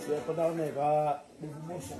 Siapa tahu nih Kak Bungkus.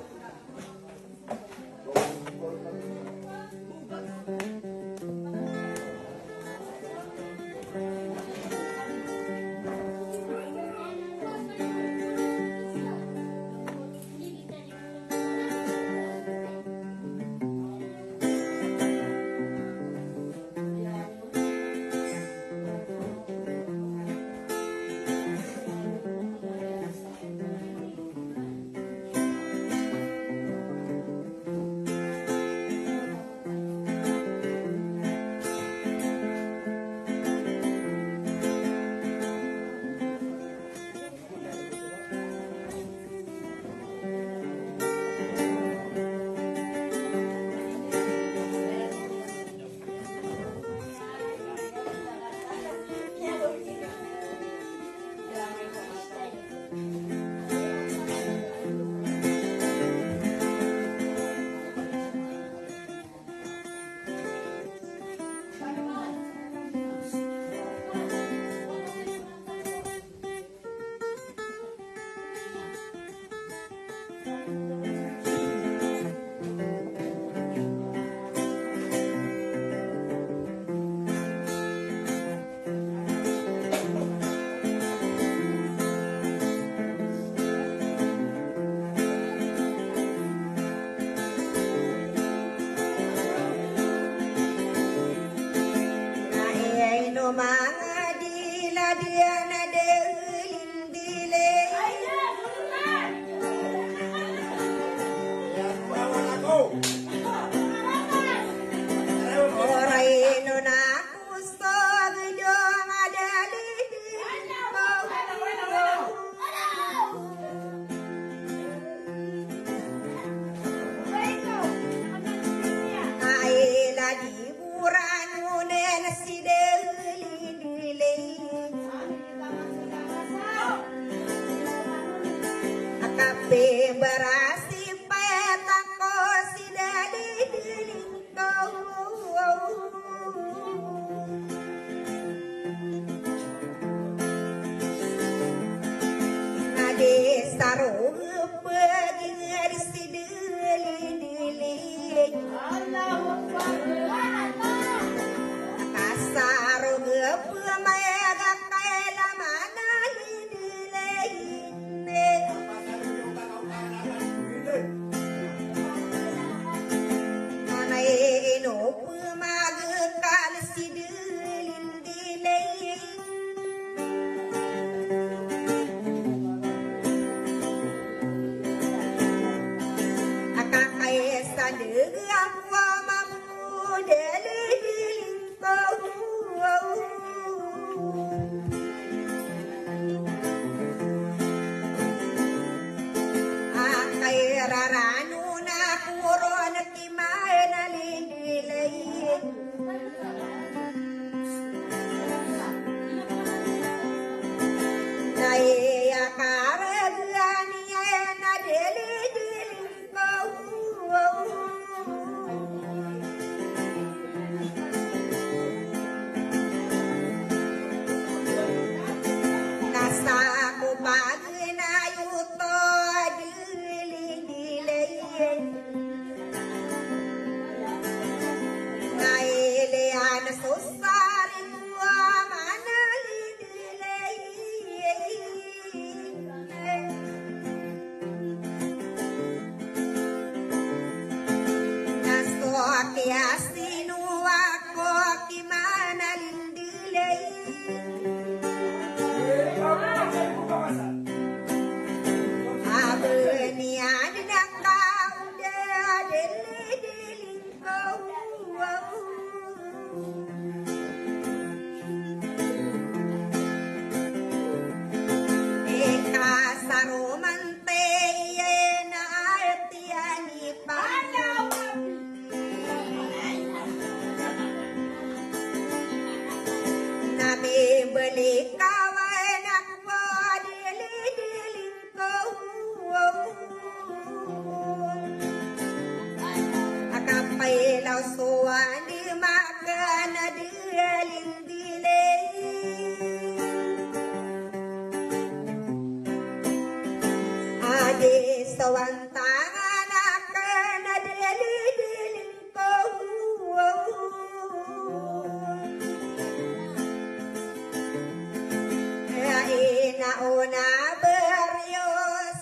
nauna berios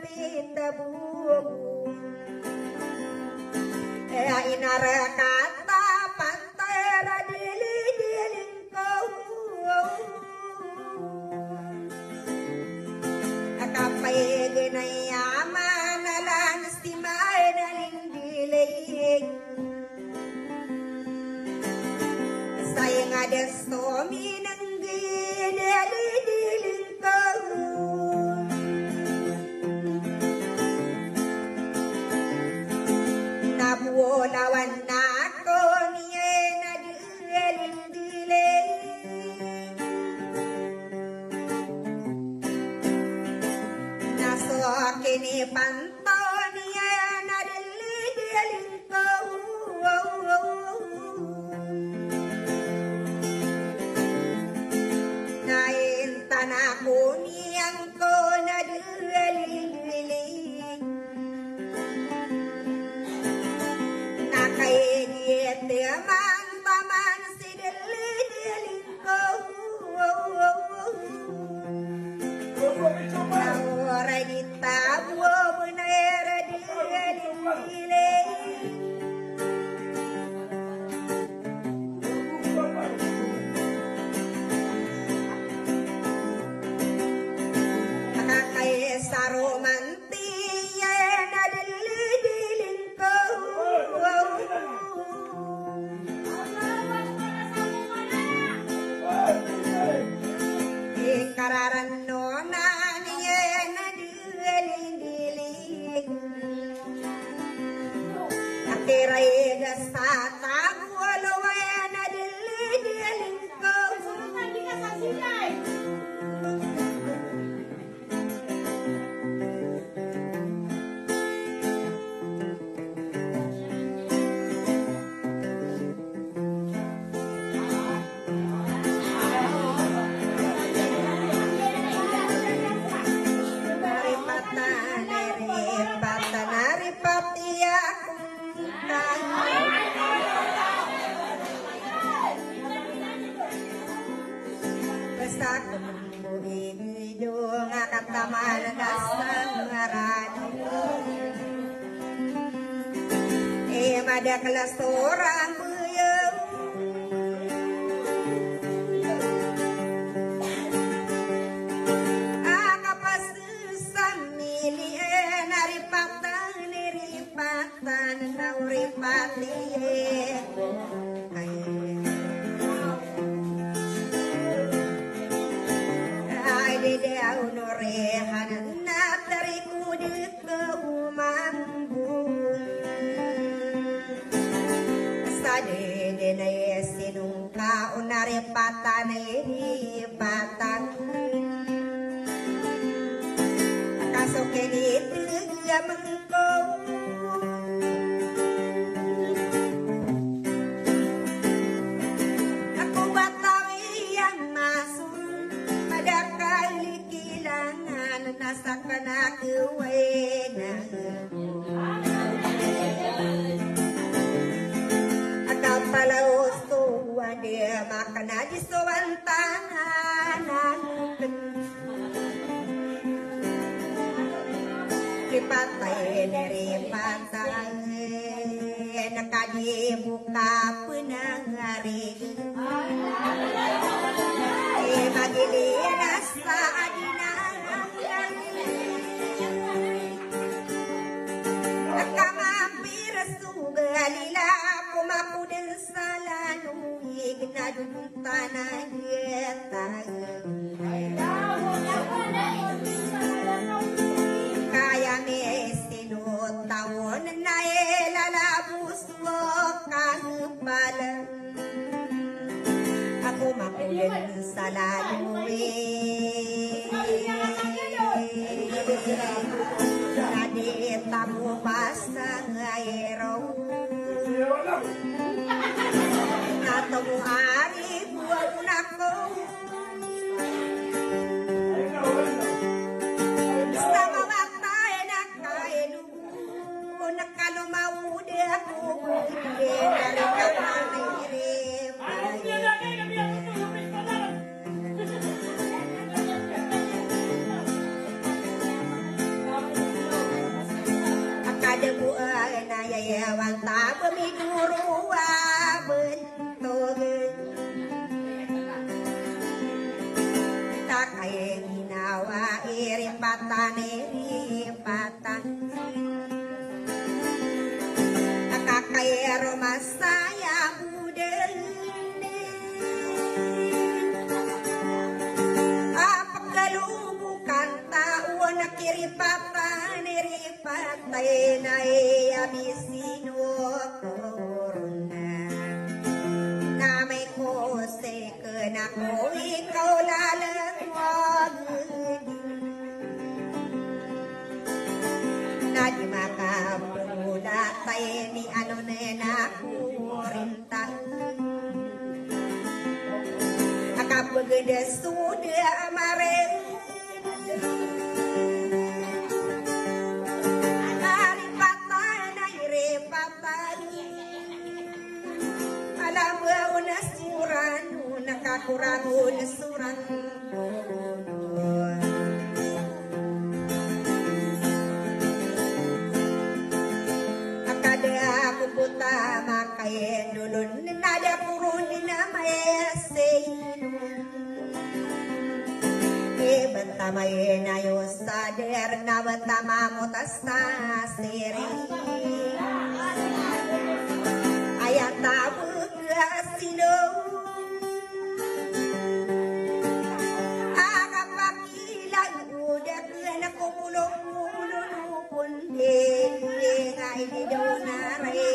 pindah buku inara kata pantai radili kau kapai genai amanalan stimai daling dileng sayang ada suami nenggi dileng kau nabuo lawan nako niye na dileng dileng naso kini panto niye na dileng kau nain tanah kuniyang ko na dileng dileng nakaigit man paman si dileng ko naura kita buo bener dileng dileng kakay sarumanti na dileng ko kararan nona niye na dileng dileng atiray gasata walo na dileng dileng ko ada kelas orang buyung kapas samili naripatan nauripati ay dede aunorehan na tariku di keumambu dede na sinungka unaripatan iripatan kasukin itu mengko aku batawi yang masuk pada kali kilangan nasakan aku wena kalau tua dia makan aja sewantangan dipatai dari pantai enak aja buka penangari magili rasa adina kamampir sugalila kumaku dan salanu ignadun tanah dieta kaya mesinut tahun naelalabus kahepala aku maku dan salanu nadi tamu pasang aero atau hari buat nako sama mata enak kainu nak kalau mau dia aku dari kata ripatan kakaya rumah saya budel apa kelubukan tahu nak ripatan na abisino corona namay ko se na ko ikaw lalagwag na di makapula tayo ni ano na kurintang akapaganda suda amaren alam mo na suran nakakurang na suran akada ako puta makayen dulun nada kurun na mayasin bentamay na yo sader na bentama mo tasasiri ayat tabu kasino agak pakilan udah kena kumulong pun ngai di donare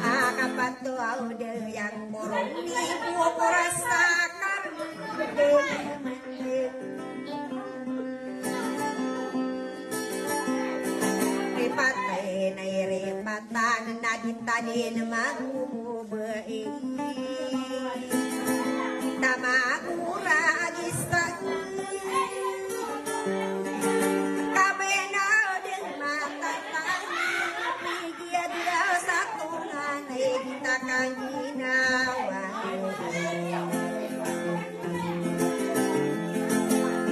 agak patu udah yang borong ibu rasakan ripatay na ripatan na dintanin magubuhay tamagura agista kami na din matatang pigya sa tungan ay kita kaginawa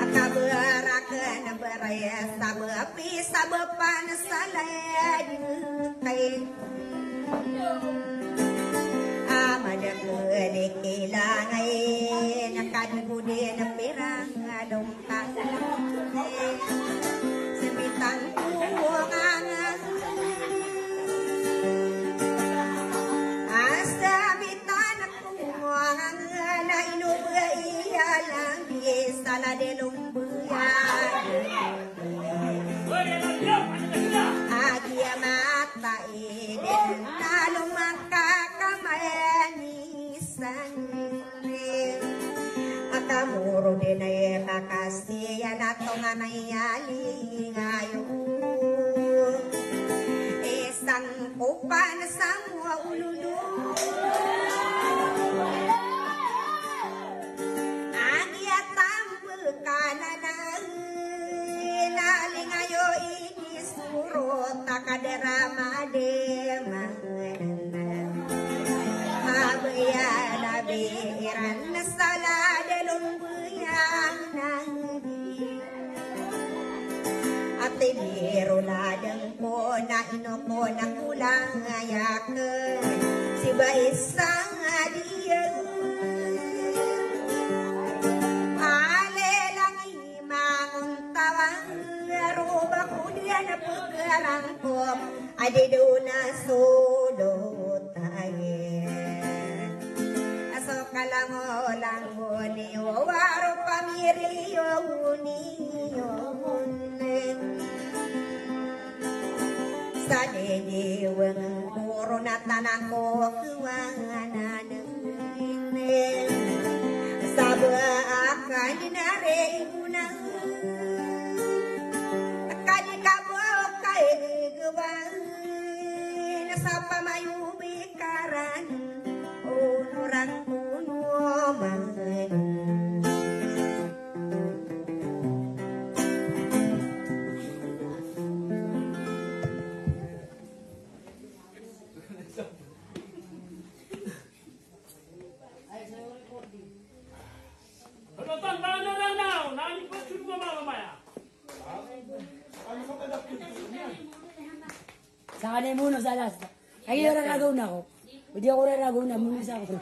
akabarakan beraya sabapi sabapan salad kay amada kene kilangay nakadibudi na pirang dongkang sebitan kuwangan asa bitan kuwangan na inubaya lang sala de lumbuyan agia mata iden talo makakamayanisan akamuro din ay kakasiyan atong anayali ngayon isang upan sa mga ululo nalingayo inisuro takaderama de mabaya nabiran na sala de lumbuyang nangdi at tiniro ladang ko na inoko na kulang ayakan si ba isang adiyan Aruba kudia na pagkarang ko adi doon na solo tayo aso kalango niyo waro pamiriyo niyo sa diniwang puro na tanang ko kuwanganan sa baakan na rin unang sa pamayubikaran unurang unuman Saka na muna sa last. Ay, raragaw na ako. Hindi ako raragaw na muna sa ako.